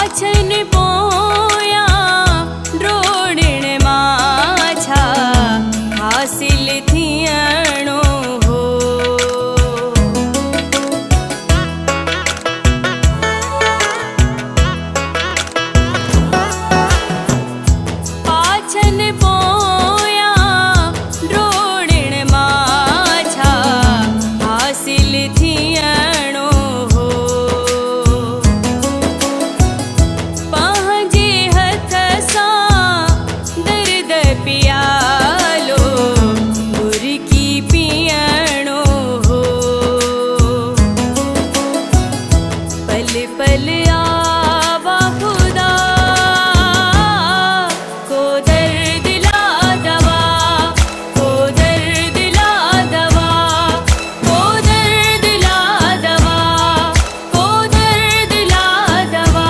पाछन पोया ड्रोड़ण माछा हासिल थियणो हो। पाछन पोया ड्रोड़ण माछा हासिल थियणो हो। पंहिंजे हथ सां दर्द पियालो बुरकी पियणो हो। पल पल आवा खुदा को दर्द ला दवा, को दर्द ला दवा, को दर्द ला दवा, को दर्द ला दवा।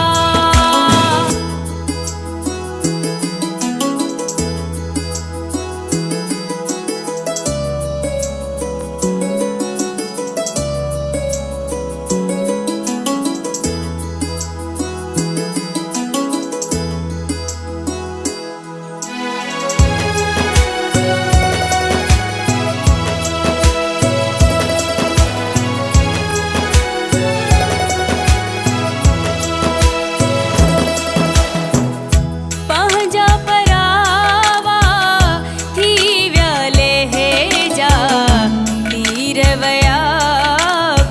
पंहिंजा परावा थी विया लहिजा तीर वया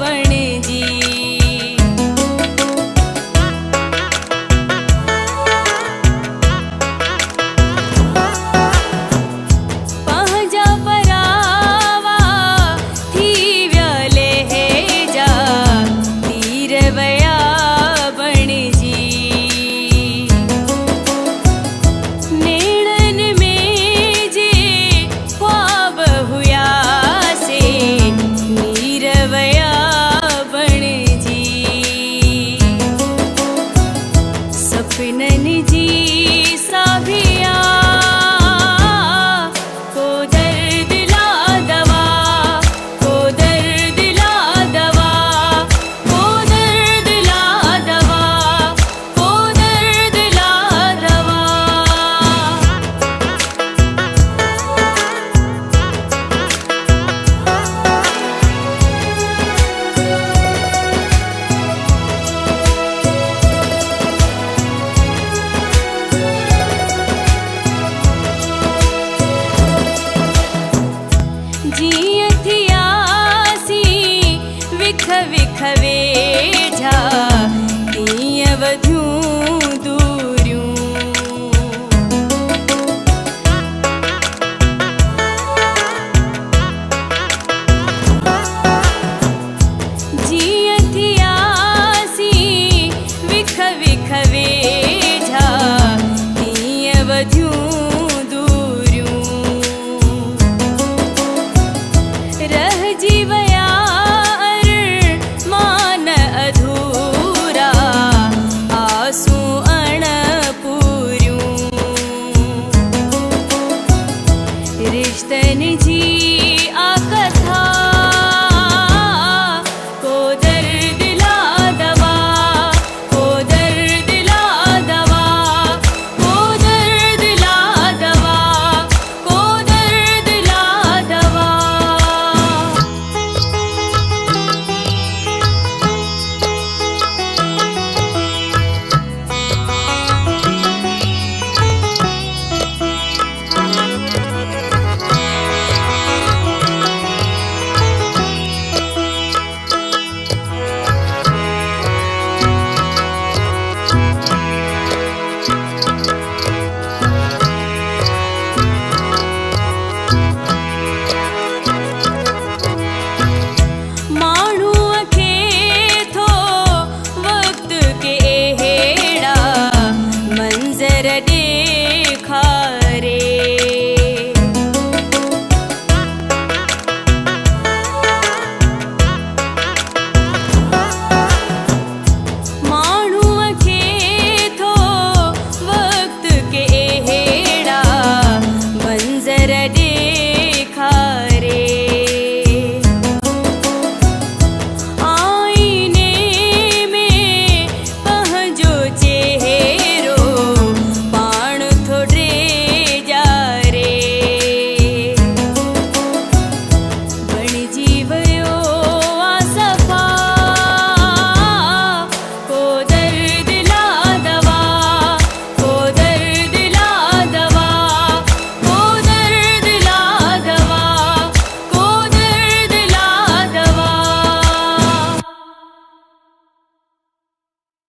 बणिजी। पंहिंजा परावा थी विया लहिजा तीर वया बणिजी। नेड़न में जे ख्वाब हुया से नीर वया बणिजी। सपनन जी साभिया को दर्द ला दवा, को दर्द ला दवा, को दर्द ला दवा, को दर्द ला दवा। जीअं थियासी विख विख वेझा तीअं वधियूं दूरियूं। जीअं थियासी विख विख वेझा तीअं वधियूं दूरियूं। रहजी वया अरमान अधूरा आंसू अणपूरियूं। रिश्तन जी